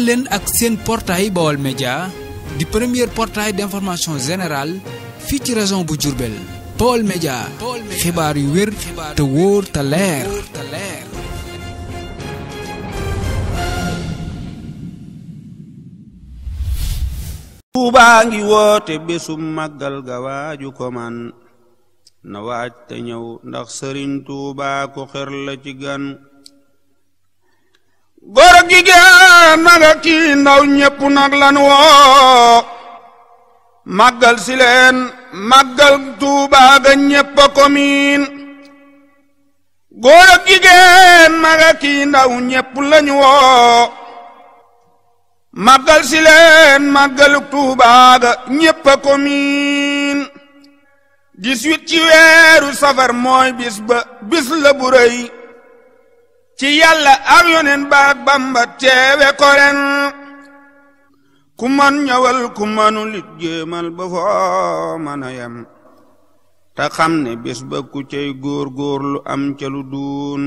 leen ak seen portail Baol Média di premier portail d'information générale fii ci région bu Diourbel. Baol Média xibaar yu wér te wóor te leer. Tuubaa ngi woote bésum màggal ga waaju ko man na waaj te ñëw ndax sëriñ Tuubaa ko xër la ci gan. góor ak jigéen mag ak kii ndaw ñépp nag lan woo màggal si leen màggal Tuubaa ga ñépp a ko miin. góor ak jigéen mag ak kii ndaw ñépp lañu woo màggal si leen màggalu Tuubaa ga ñépp a ko miin. 18 ci weeru safar mooy bis la bu rëy ci yàlla ak yoneen baak Bamba teewe ko ren. ku man ñëwal ku manul it jéemal ba foo mën a yem te xam ne bés ba ku cay góor-góorlu am ca lu duun.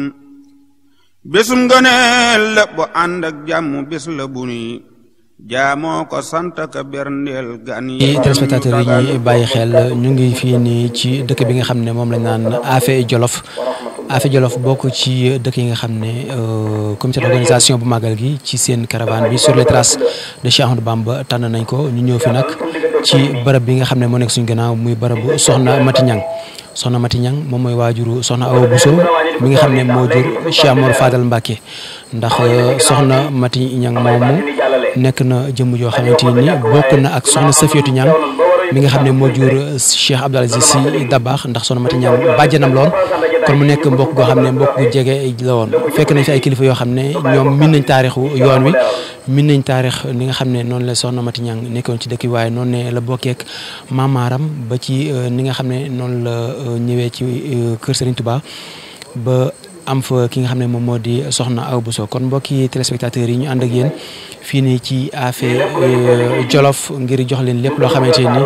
bésum ngëneel la bu ànd ak jàmm bés la bu ni jaamoo ko sant ka berndeel gan yi. téléspectateurs yi ñuy bàyyi xel ñu ngi fii nii ci dëkk bi nga xam ne moom lañ naan Afé Jolof. Afé Jolof bokk ci dëkk yi nga xam ne comité d'organisation bu màggal gi ci seen caravane bi sur les traces de Cheikh Ahmadou Bamba tànn nañ ko ñu ñëw fi nag ci barab bi nga xam ne moo nekk suñu gannaaw muy barabu Soxna Mati Ñang. Soxna Mati Ñang moom mooy waajuru Soxna Awa Bousso mi nga xam ne moo jur Cheikh Mor Fadal Mbacke ndax Soxna Mati Ñang moomu nekk na jëmm joo xamante ni bokk na ak Soxna Safiyatu Ñang mi nga xam ne moo jur Cheikh Abdou Aziz Sy Dabakh ndax Soxna Mati Ñang bàjjanam loon kon mu nekk mbokk goo xam ne mbokk gu jege la woon. fekk nañ fi ay kilifa yoo xam ne ñoom min nañ taarixu yoon wi min nañ taarix li nga xam ne noonu la Soxna Mati Ñang nekkoon ci dëkk bi waaye noonu ne la bokkeek maamaaram ba ci ni nga xam ne noonu la ñëwee ci kër Serigne Touba ba am fa ki nga xam ne moom moo di Soxna Awa Bousso. kon mbokki téléspectateurs yi ñu ànd ak yéen fii nii ci Afé Jolof ngir jox leen lépp loo xamante ni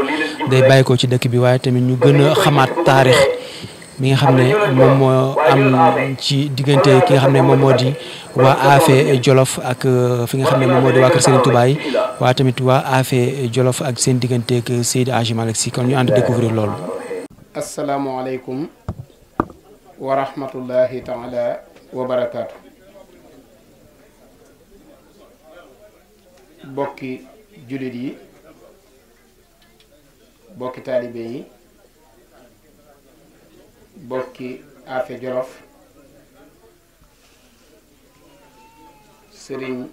day bàyyi ko ci dëkk bi waaye tamit ñu gën a xamaat taarix mi nga xam ne moom moo am ci diggante ki nga xam ne moom moo di waa Afé Jolof ak fi nga xam ne moom moo di waa kër Serigne Touba yi waaye tamit waa Afé Jolof ak seen diggante ak Seydi Hadji Malick Sy kon ñu ànd découvrir loolu. asalaamualeykum wa rahmatullahi taala wa barakaatu. bokki jullit yi bokki taalibe yi bokki Afé Jolof Serigne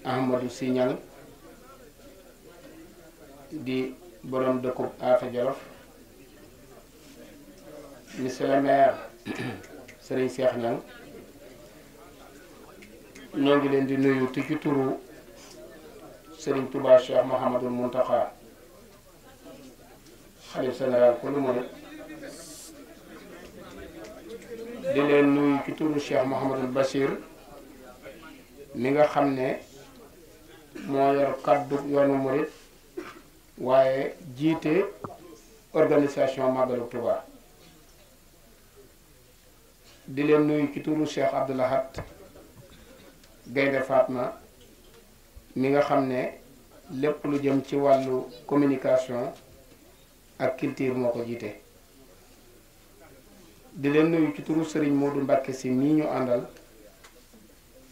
Ahmadou Sy Ñang di borom dëkkub Afé Jolof, monsieur le maire Serigne Cheikh Ñang ñoo ngi leen di nuyu te ci turu Serigne Touba Cheikh Mouhamadul Mountakha xalif général kulu murid di leen nuyu ci turu Cheikh Mouhamadul Bachir mi nga xam ne moo yor kaddu yoonu murid waaye jiite organisation Magalu Touba. di leen nuyu ci turu Cheikh Abdou Lahad Gaynde Fatma mi nga xam ne lépp lu jëm ci wàllu communication ak culture moo ko jiite. di leen nuyu ci turu Serigne Modou Mbacke Sy mii ñu àndal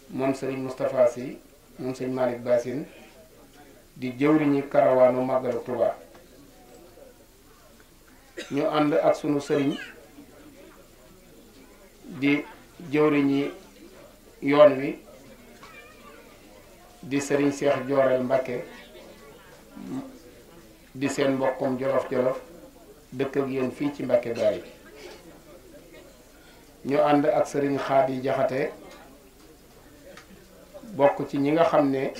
moom Serigne Moustapha Sy moom Serigne Malick Bassine di jëwriñi karawaanu Magalu Touba. ñu ànd ak sunu Serigne di jëwriñi yoon wi di Serigne Cheikh Jooreel Mbacke di seen mbokkum jolof-jolof dëkk ak yéen fii ci Mbacke Bari. ñu ànd ak Serigne Khady Jaxate bokk ci ñi nga xam ne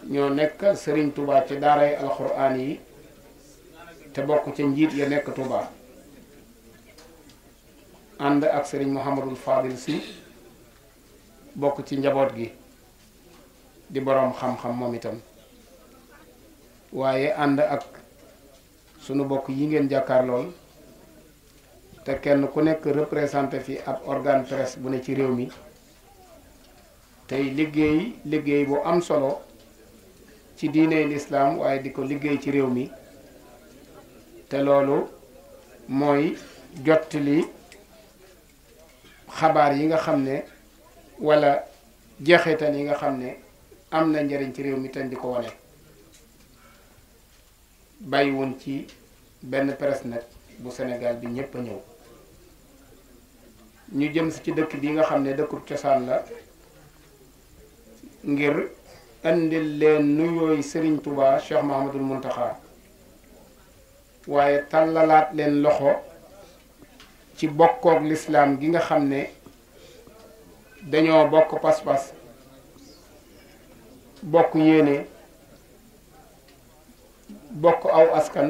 ñoo nekk Serigne Touba ci daaray alxuraan yi te bokk ca njiit ya nekk Touba. ànd ak Serigne Mouhamadul Fadil Sy bokk ci njaboot gi di boroom xam-xam moom itam waaye ànd ak sunu bokk yi ngeen jàkkaarlool te kenn ku nekk représenté fi ab organe presse bu ne ci réew mi tey liggéey bu am solo ci diine lislaam waaye di ko liggéey ci réew mi te loolu mooy jottali xabaar yi nga xam ne wala jeexital yi nga xam ne am na njëriñ ci réew mi te di ko wane bàyyiwuñ ci benn presse nag bu Sénégal bi ñépp a ñëw ñu jëm si ci dëkk bi nga xam ne dëkkub cosaan la ngir andil leen nuyooy Serigne Touba Cheikh Mahamadul Muntaxa waaye tàllalaat leen loxo ci bokkook lislaam gi nga xam ne dañoo bokk pas-pas bokk yéene bokk aw askan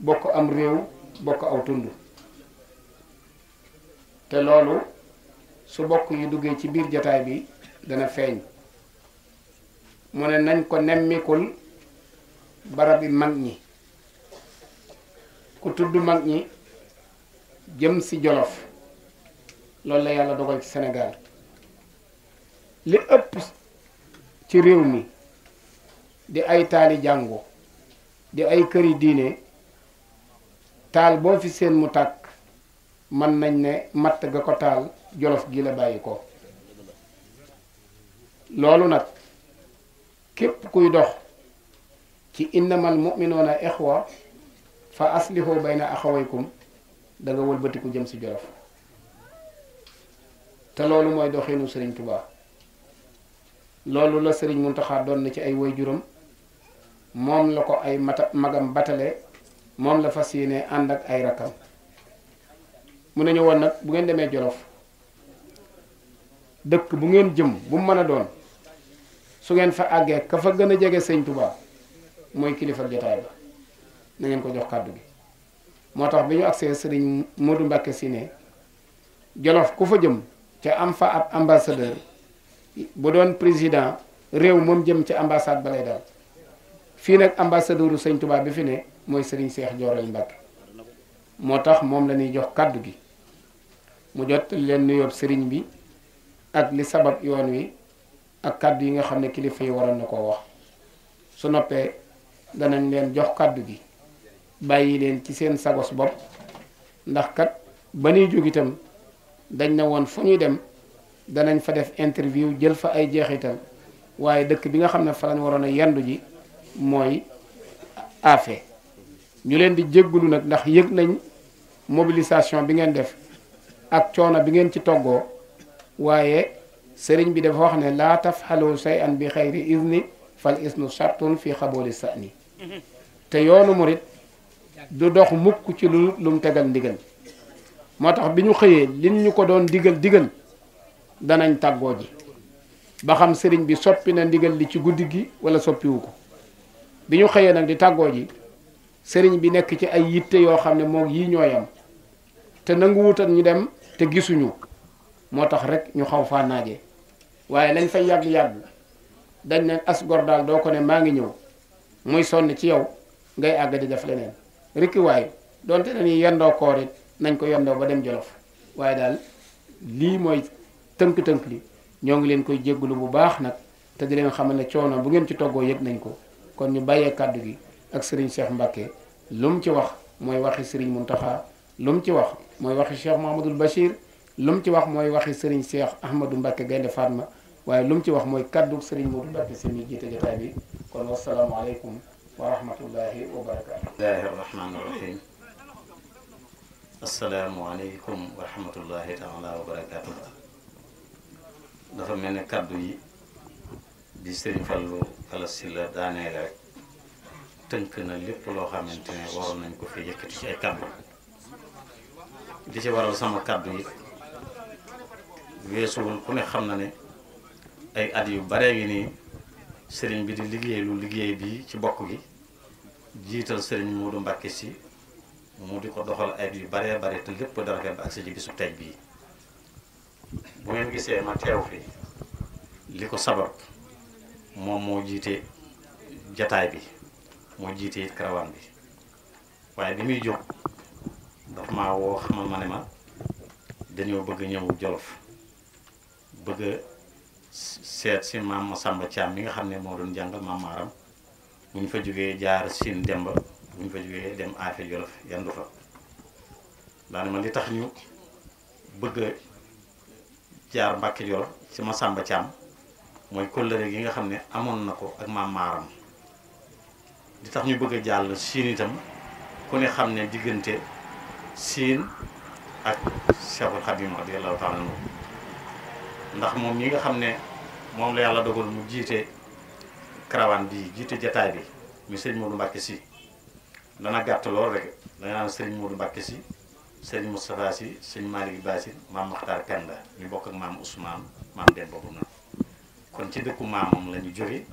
bokk am réew bokk aw tund te loolu su bokk yu duggee ci biir jataay bi dana feeñ mu ne nañ ko nemmikul barabi mag ñi ku tudd mag ñi jëm ci Jolof loolu la yàlla dogal ci Sénégal li ëpp ci réew mi di ay taali jàngu di ay këri diine taal boo fi seen mu tàkk mën nañ ne matt ga ko taal Jolof gi la bàyyi ko loolu nag képp kuy dox ci innamal mu'minuuna ixwa fa aslihu bayna axawaykum da nga wëlbatiku jëm ci Jolof te loolu mooy doxinu Sëriñ Tuubaa loolu la Sëriñ Muntaxa doon na ci ay waajuram moom la ko ay magam batale moom la fas yéene ànd ak ay rakkam mu ne ñu woon nag bu ngeen demee Jolof dëkk bu ngeen jëm bu mu mën a doon su ngeen fa àggee ka fa gën a jege Sëriñ Tuubaa mooy kilifa jotaay ba na ngeen ko jox kàddu gi moo tax bi ñu agsee Sëriñ Modou Mbacké si ne Jolof ku fa jëm ca am fa ab ambassadeur bu doon président réew moom jëm ci ambassade ba lay dal fii nag ambassadeuru Sëriñ Tuubaa bi fi ne mooy Sëriñ Seex Jooreel Mbacké moo tax moom la ñuy jox kàddu gi mu jot leen nuyoo sëriñ bi ak li sabab yoon wi ak kàddu yi nga xam ne kilifa yi waroon na koo wax su noppee danañ leen jox kàddu gi bàyyi leen ci seen sagos bopp ndax kat ba ñuy jóg itam dañ na woon fu ñuy dem danañ fa def interview jël fa ay jeexital waaye dëkk bi nga xam ne fa lañ waroon a yendu ji mooy Affé ñu leen di jéggulu nag ndax yëg nañ mobilisation bi ngeen def ak coono bi ngeen ci toggoo waaye sëriñ bi dafa wax ne laa tafxalu shay'an bi xayri izni fal isnu shartun fi xabooli sa'ni te yoonu murit du dox mukk ci lu mu tegal ndigal moo tax bi ñu xëyee liñ ñu ko doon digal danañ tàggoo ji ba xam sëriñ bi soppi na ndigal li ci guddi gi wala soppiwu ko bi ñu xëyee nag di tàggoo ji sëriñ bi nekk ci ay yitte yoo xam ne moom yii ñooyam te nangu wutal ñu dem te gisuñu moo tax rek ñu xaw faa naaje waaye lañ fay yàgg-yàgg dañ ne as gor daal doo ko ne maa ngi ñëw muy sonn ci yow ngay àgg di def leneen rikki waaye donte dañuy yendoo koor it nañ ko yendoo ba dem Jolof waaye daal lii mooy tënk-tënk li ñoo ngi leen koy jéggulu bu baax nag te di leen xamal ne coono bu ngeen ci toggoo yëg nañ ko kon ñu bàyyee kàddu gi ak Serigne Cheikh Mbacké lu mu ci wax mooy waxi Serigne Mountakha lu mu ci wax mooy waxi Cheikh Mahamadul Bachir lu mu ci wax mooy waxi Serigne Cheikh Ahmadou Mbacké Gaynde Fatma waaye lu mu ci wax mooy kaddu Serigne Modou Mbacké si mi jiite jotaay bi kon wasalaamualeykum wa rahmatullahi wa barakaatu. bismillahi rahmaani rahim. asalaamualeykum wa rahmatullahi taala wa barakaatu. dafa mel ne kaddu yi di Serigne Fallou Galass Sylla daaneele rek tënk na lépp loo xamante ne waroon nañ ko fi yëkkati ci ay kaddu di ci waral sama kaddu yi weesuwul ku ne xam na ne ay at yu bare yi nii sëriñ bi di liggéey bi ci bokk gi jiital sëriñ Modou Mbacké Sy mu di ko doxal ay yu baree bare te lépp dara ba agsi ci bisu tey bii bu ngeen gisee ma teew fi li ko sabab moom moo jiite jataay bi moo jiite it karawaan bi waaye bi muy jóg dafa maa woo xamal ma ne ma dañoo bëgg ñëw Jolof bëgg seet si maam Masamba Thiam mi nga xam ne moo doon jàngal maam Maaram bu ñu fa jógee jaar Sine Demba bu ñu fa jógee dem Afé Jolof yandu fa daane ma li tax ñu bëgg a jaar Mbàkke Jolof ci Masamba Thiam mooy kóllëre gi nga xam ne amoon na ko ak maam Maaram li tax ñu bëgg a jàll Sine itam ku ne xam ne diggante Sine ak Cheikhul Khadim radiyallahu taala anhu ndax moom ñi nga xam ne moom la yàlla dogal mu jiite karawaan bi jiite jataay bi muy sëriñ Modou Mbacke Sy dana gàtt lool rek da nga naan sëriñ Modou Mbacke Sy sëriñ Moustapha Sy sëriñ Malick Bassi maam Makhtar Penda ñu bokk ak maam Ousmane maam den boobu na kon ci dëkku maamam la ñu jóge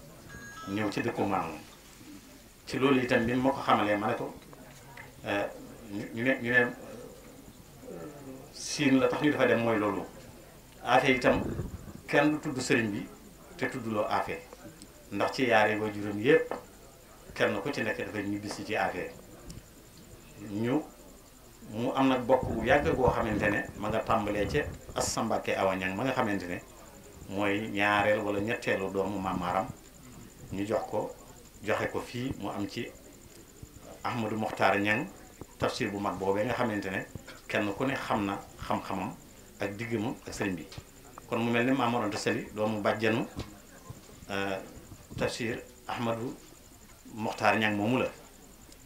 ñëw ci dëkku maamam ci loolu itam bi moo ko xamalee ma ne ko ñu ne Sine la tax ñu dafa dem mooy loolu Afé itam kenn du tudd sëriñ bi te tuddloo Afé ndax ci yaare waajuram yépp kenn ku ci nekk dafay ñibbisi ci Afé mu am nag bokk bu yàgg goo xamante ne ma nga tàmbalee ca Assa Mbàkke Awa Ñang ma nga xamante ne mooy ñaareel wala ñetteelu doomu Maam Maaram ñu joxe ko fii mu am ci Ahmadou Mokhtar Ñang tafsir bu mag boobee nga xamante ne kenn ku ne xam na xam-xamam ak diggam ak sëriñ bi kon mu mel ni Maam Mor Anta Sali doomu bàjjanu tafsir Ahmadou Mokhtar Ñang moomu la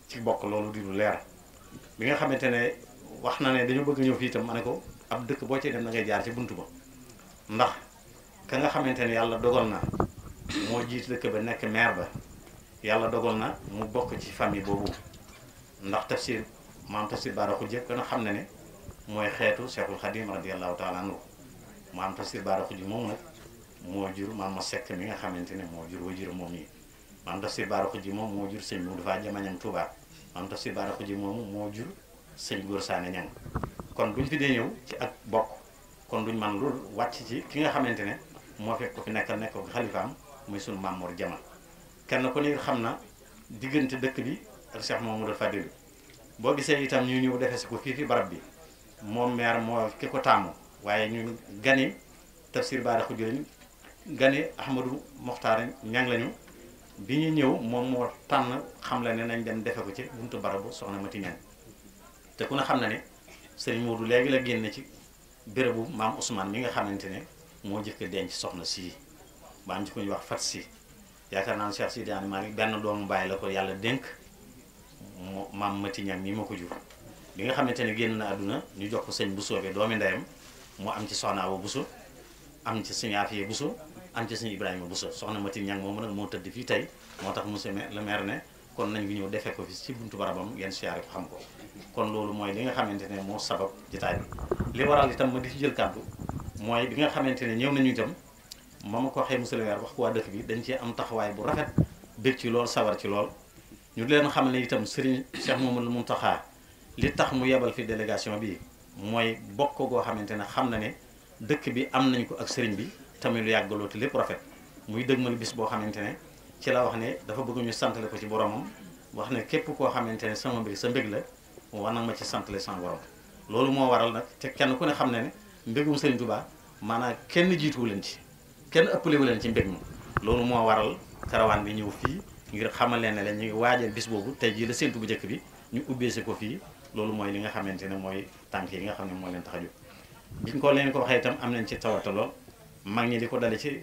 ci bokk loolu di lu leer bi nga xamante ne wax na ne dañu bëgg ñëw fii itam ma ne ko ab dëkk boo ci dem da ngay jaar ci buntu ba ndax ka nga xamante ne yàlla dogal na moo jiit dëkk ba nekk maire ba yàlla dogal na mu bokk ci famille boobu ndax tafsir maam tafsir Bara Khoudia gën a xam ne ne mooy xeetu Cheikhul Khadim radiyallahu taala anhu maam tafsir Bara Khoudia moom nag moo jur maam ma sekk mi nga xamante ne moo jur wajur moom yi maam tafsir Bara Khoudia moom moo jur sëñ Modou Fa Jamañang Touba maam tafsir Bara Khoudia moom moo jur sëñ Góor Saane Ñang kon buñ fi dee ñëw ci ak bokk kon duñ man loolu wàcc ci ki nga xamante ne moo fekk ko fi nekk ko xalifaam muy sunu Maam Mor Jama kenn ku ne xam na diggante dëkk bi ak Cheikh Mamadou Fadilou boo gisee itam ñu ñëw defee si ko fii fi barab bi moom maire moo ki ko taamu waaye ñu gani tafsir Bara Khoudia gani Ahmadou Mokhtar Ñang lañu bi ñu ñëw moom moo tànn xam la ne nañ dem defe ko ci buntu barabu soxna Mati Ñang te ku ne xam na ne sëriñ Modou léegi la génne ci bérébu maam Ousmane mi nga xamante ne moo jëkk denc soxna si ba am ci ko ñuy wax Fat si yaakaar naa ne Cheikh Sidi Ani Malick benn doomu bàyyi la ko yàlla dénk maam Mati Ñang mi ma ko jur bi nga xamante ne génn na àdduna ñu jox ko sëñ Bousso bi doomi ndeyam mu am ci soxna Awa Bousso am ci sëñ Afiye Bousso am ci sëñ Ibrahima Bousso soxna Mati Ñang moom nag moo tëdd fii tey moo tax monsieur le maire ne kon nañ ngi ñëw defee ko fi ci buntu barabam ngeen siyaare ko xam ko kon loolu mooy li nga xamante ne moo sabab jotaay bi li waral itam ma di ci jël kàddu mooy bi nga xamante ne ñëw nañu itam ma ko waxee monsieur le maire wax ko waa dëkk bi dañ cee am taxawaay bu rafet bég ci lool sawar ci lool ñu leen xam ne itam Serigne Cheikh Mamadou Mountakha li tax mu yebal fi délégation bi mooy bokk goo xamante ne xam na ne dëkk bi am nañ ko ak Serigne bi tamit lu yàggaloo te lépp rafet muy dëgmal bis boo xamante ne ci la wax ne dafa bëgg ñu santale ko ci boromam wax ne képp koo xamante ne sama mbég sa mbég la war na ma ci santale sama borom loolu moo waral nag te kenn ku ne xam ne ne mbégum Serigne Touba maanaam kenn jiituwu leen ci kenn ëppalewu leen ci mbég ma loolu moo waral karawaan bi ñëw fii ngir xamal leen ne la ñu ngi waajal bis boobu tey jii la séntu bu njëkk bi ñu ubbeesi ko fii loolu mooy li nga xamante ne mooy tànk yi nga xam ne moo leen tax a jóg biñ ko leen ko waxee itam am nañ ci tawata lool mag ñi di ko dale ci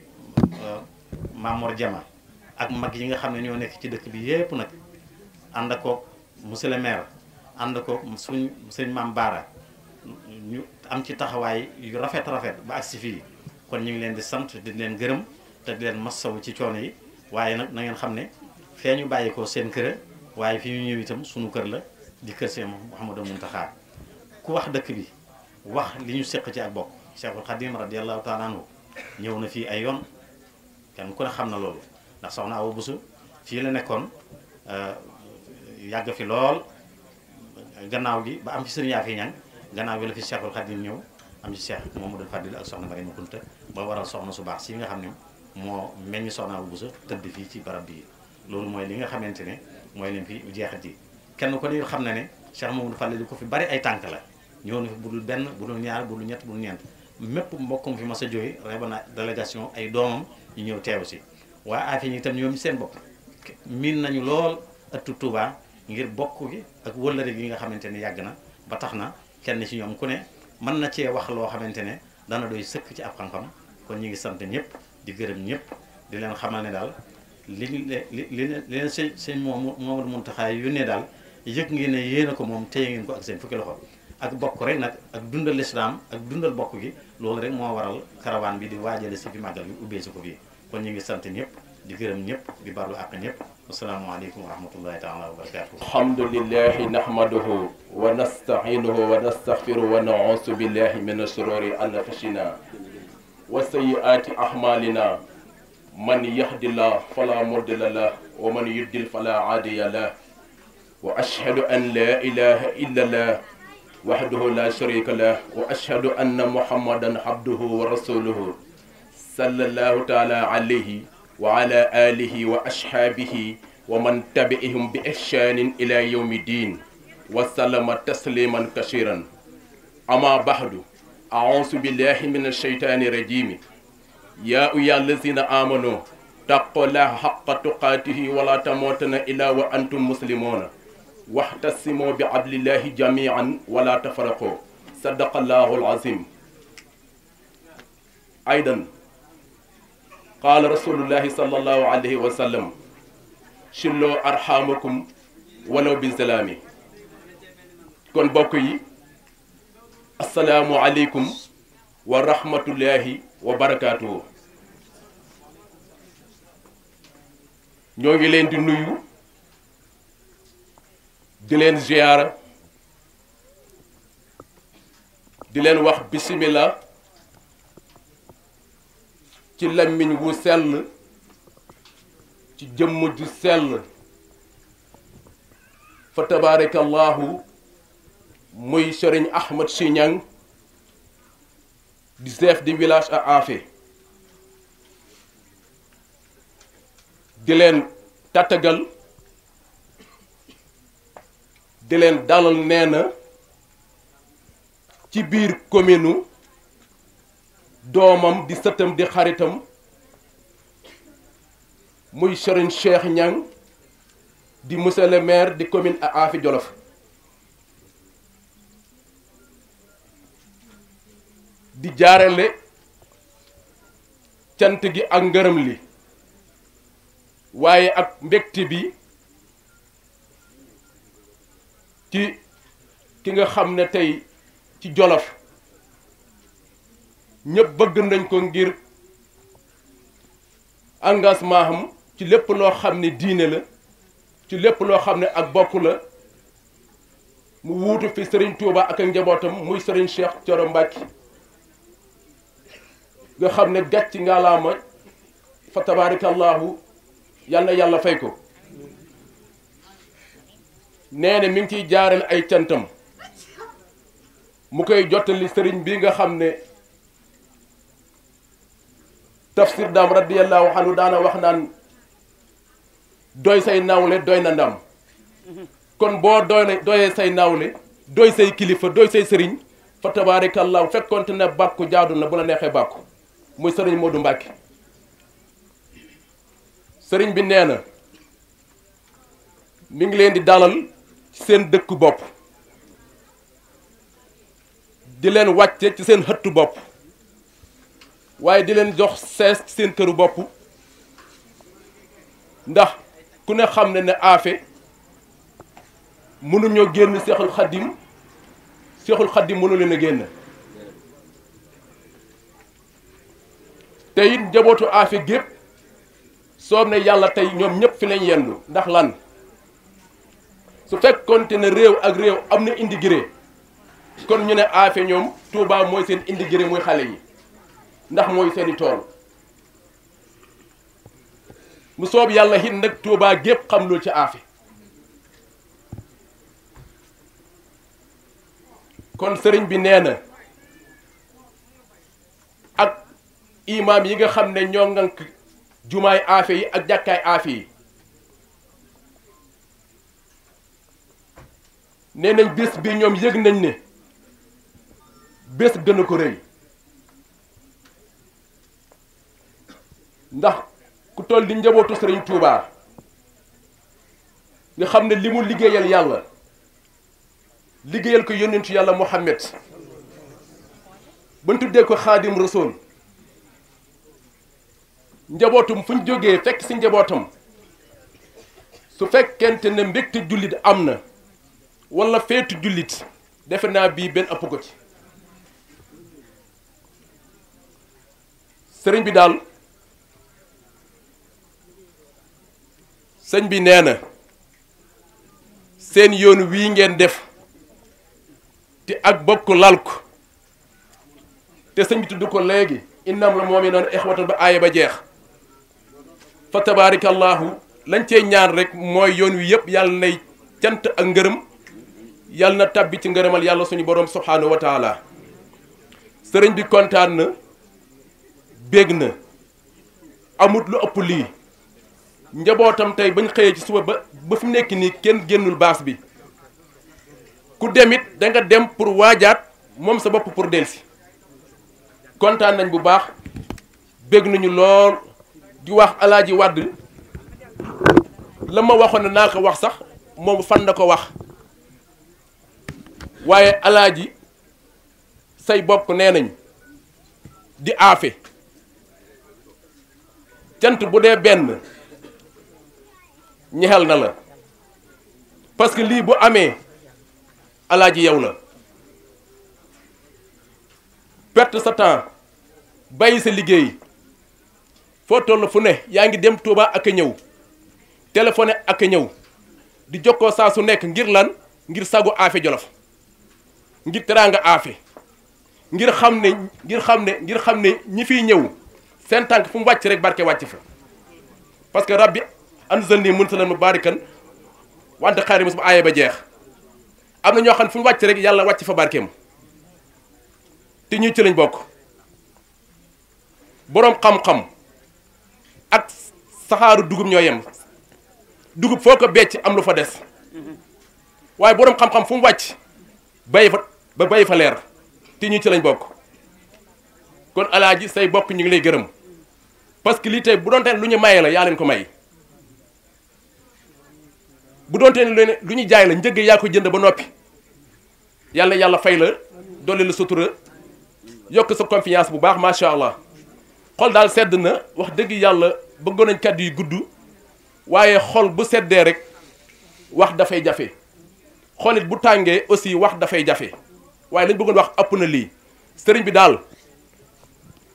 Maam Mor Jama ak mag yi nga xam ne ñoo nekk ci dëkk bi yépp nag ànd ak ko monsieur le maire ànd ko suñ sëñ Maam Baara ñu am ci taxawaay yu rafet ba agsi fii kon ñu ngi leen di sant di leen gërëm te di leen massawu ci coono yi waaye nag na ngeen xam ne fee ñu bàyyi ko seen kër waaye fi ñu ñëw itam sunu kër la di kër Cheikh Mouhamadou Mountakha ku wax dëkk bi wax li ñu seq ci ak bokk Cheikhul Khadim radiyallahu taala anhu ñëw na fii ay yoon kenn ku ne xam na loolu ndax soxna Awa Bousso fii la nekkoon yàgg fi lool gannaaw gi ba am ci sëriñ Yaafi Ñang gannaaw bi la fi Cheikhul Khadim ñëw am ci Cheikh Mamadou Fadil ak soxna Mariama Kunta ba waral soxna su baax si nga xam ne moo meññ soxna Awa Bousso tëdd fii ci barab bii loolu mooy li nga xamante ne mooy leen fi jeexat yi kenn ko ne xam na ne Cheikh Mamadou Fadil li ko fi bari ay tànk la ñëw na fi bu dul benn bu dul ñaar bu dul ñett bu dul ñeent mépp mbokkum fi mas a jóge reba na délégation ay doomam ñu ñëw teew si waa Afia ñi itam ñoom seen bopp miin nañu lool ëttu Touba ngir bokk gi ak wëllëre gi nga xamante ne yàgg na ba tax na kenn ci ñoom ku ne mën na cee wax loo xamante ne dana doy sëkk ci ab xam-xam kon ñu ngi sant ñëpp di gërëm ñëpp di leen xamal ne daal li leen sëñ Mamadou Mountakha yónnee daal yëg ngeen ne yéen a ko moom téye ngeen ko ak seen fukki loxo ak bokk rek nag ak dundal lislaam ak dundal bokk gi loolu rek moo waral caravane bi di waajale si fi màggal bi ubbee si ko fii kon ñu ngi sant ñëpp di gërëm ñëpp di balu àq ñëpp asalaamaaleykum wa rahmatullahi taala wa barakatuh alhamdulillahi nahmaduhu wa nasta'inuhu wa nastaghfiruhu wa na'uuzu billahi min shururi anfusina wa sayyiati a'malina man yahdillah fala mudilla lah wa man yudlil fala hadiya lah wa ashhadu an la ilaha illa allah wahdahu la sharika lah wa ashhadu anna muhammadan abduhu wa rasuluhu sallallahu ta'ala alayhi wa ala alihi wa ashhabihi wa man tabi'ihum bi ihsanin ila yawmi din wa sallama tasliman kashiran amma ba'du a'udhu billahi minash shaitani rajim ya ayyuhallazina amanu taqullaha haqqa tuqatihi wa la tamutunna illa wa antum muslimuna wahtasimu bi hablillahi jami'an wa la tafarraqu sadaqallahu alazim aidan qaala rasulullahi sallallahu alayhi wa sallam shillu arhamakum walaw bi salaami kon bokk yi asalaamu aleykum wa rahmatullahi wa barakaatuhu ñoo ngi leen di nuyu di leen ziyaara di leen wax bismillah ci lammiñ wu sell ci jëmm ju sell fa tabarakallahu muy Serigne Ahmed Sy Niang di chef de village à Afia di leen tàttagal di leen dalal nee na ci biir commune doomam di sëtam di xaritam muy Serigne Cheikh Niang di monsieur le maire di commune à Afia Jolof di jaarale cant gi ak ngërëm li waaye ak mbégte bi ci ki nga xam ne tey ci Jolof ñëpp bëgg nañ ko ngir engagement am ci lépp loo xam ne diine la ci lépp loo xam ne ak bokk la mu wuutu fi Serigne Touba ak njabootam muy Serigne Cheikh Thioro Mbacké nga xam ne gàcc ngaalaama fa tabarakallahu yal na yàlla fay ko nee na mi ngi ciy jaarale ay cantam mu koy jottali sëriñ bi nga xam ne tafsir daam radiyallahu anhu daana wax naan doy say nawle doy na ndam kon boo doyee say nawle doy say kilifa doy say sëriñ fa tabarakallahu fekkonte ne bàkku jaadu na bu la neexee bàkku muy sëriñ Modou Mbacké sëriñ bi nee na mi ngi leen di dalal ci seen dëkku bopp di leen wàcce ci seen xëttu bopp waaye di leen jox sees ci seen këru bopp ndax ku ne xam ne ne Afia mënuñoo génn Seexul Xadim mënu leen a génn te it njabootu Afia gépp soob ne yàlla tey ñoom ñëpp fi lañ yendu ndax lan su fekkoonte ne réew ak réew am na indigré kon ñu ne Afia ñoom Touba mooy seen indigré muy xale yi ndax mooy seeni tool mu soob yàlla it nag Touba gépp xam loolu ci Afia kon sëriñ bi nee na ak imaam yi nga xam ne ñoo ngank jumaay Afia yi ak jàkkaay Afia yi nee nañ bés bi ñoom yëg nañ ne bés gën a ko rëy ndax ku toll di njabootu Sëriñ Tuubaa nga xam ne li mu liggéeyal yàlla liggéeyal ko yónnentu yàlla Muhammad ba ñu tuddee ko Xaadim Rasuul njabootum fu ñu jógee fekk si njabootam su fekkente ne mbégte jullit am na wala feetu jullit defe naa bii benn ëpp ko ci sëriñ bi daal sëñ bi nee na seen yoon wii ngeen def te ak bokk lal ko te sëñ bi tudd ko léegi innam la moom yi noonu ixwatan ba aaya ba jeex fa tabaarakallahu lañ cee ñaan rek mooy yoon wi yëpp yàlla nay cant ak ngërëm yàlla na tabbi ci ngërëmal yàlla suñu boroom subhaanahu wa taala sëriñ bi kontaan na bég na amut lu ëpp lii njabootam tey bañ xëyee ci suba ba fi mu nekk nii kenn génnul baas bi ku demit da nga dem pour waajaat moom sa bopp pour delsi kontaan nañ bu baax bég nañu lool di wax alaaji Wàdd la ma waxoon ne naa ko wax sax moom fan na ko wax waaye alaaji say bokk nee nañ di aafe cant bu dee benn ñexel na la parce que lii bu amee alaaji yow la perte sa temps bàyyi sa liggéey foo toll fu ne yaa ngi dem Touba ak a ñëw téléphoné ak a ñëw di jokkoo saa su nekk ngir lan ngir sagu Afé Jolof ngir teraanga Afé ngir xam ne ñi fiy ñëw seen tànk fu mu wàcc rek barke wàcc fa parce que rabbi anzalni munzalan mubarakan wante xaari mos ba aaya ba jeex am na ñoo xam ne fu mu wàcc rek yàlla wàcc fa barkeem te ñuy ci lañ bokk boroom xam-xam ak saxaaru dugub ñoo yem dugub foo ko becc am lu fa des waaye boroom xam-xam fu mu wàcc bay fa leer te ñuy ci lañ bokk kon alaaji say bokk ñu ngi lay gërëm parce que lii tey bu doonte lu ñu maye la yaa leen ko may bu doonte ne lu ñu jaay la njëgg yaa ko jënd ba noppi yàlla fay la dolli la sutura yokk sa confiance bu baax macha allah xol daal sedd na wax dëgg yàlla bëggoon nañ kàddu yi gudd waaye xol bu seddee rek wax dafay jafe xolit bu tàngee aussi wax dafay jafe waaye lañ bëggoon wax ëpp na lii sëriñ bi daal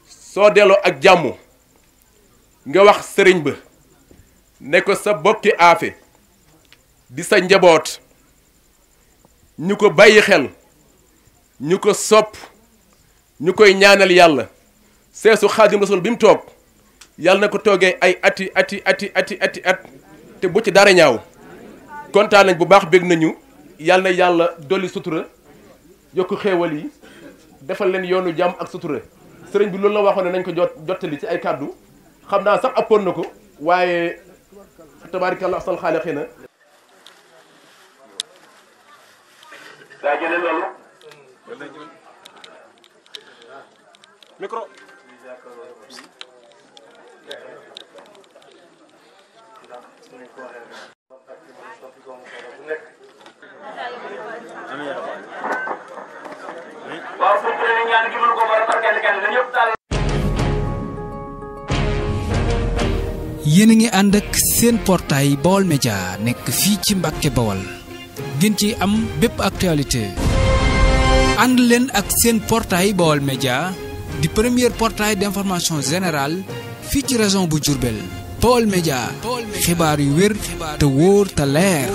soo delloo ak jàmm nga wax sëriñ ba ne ko sa bokki Afé di sa njaboot ñu ko bàyyi xel ñu ko sopp ñu koy ñaanal yàlla seesu Xaadim Rasul bi mu toog yàlla na ko toogee ay ati at te bu ci dara ñaaw kontaan nañ bu baax bég nañu yàlla na yàlla dolli sutura yokk xéewal yi defal leen yoonu jàmm ak sutura sëriñ bi loolu la waxoon ne nañ ko jottali ci ay kàddu xam naa sax appoon na ko waaye tabaarikàlla ahsanul xaaliqiina daa jëlee loolu micro waaw fu ñu leen ñaan gi mën ko war a par kenn la ñëpp daal. yéen a ngi ànd ak seen portail Baol Média nekk fii ci Mbàkke Bawol ngeen ci am bépp actualité ànd leen ak seen portail Baol Média di premier portail d'information générale fii ci région bu Diourbel Baol Média xibaar yu wér te wóor te leer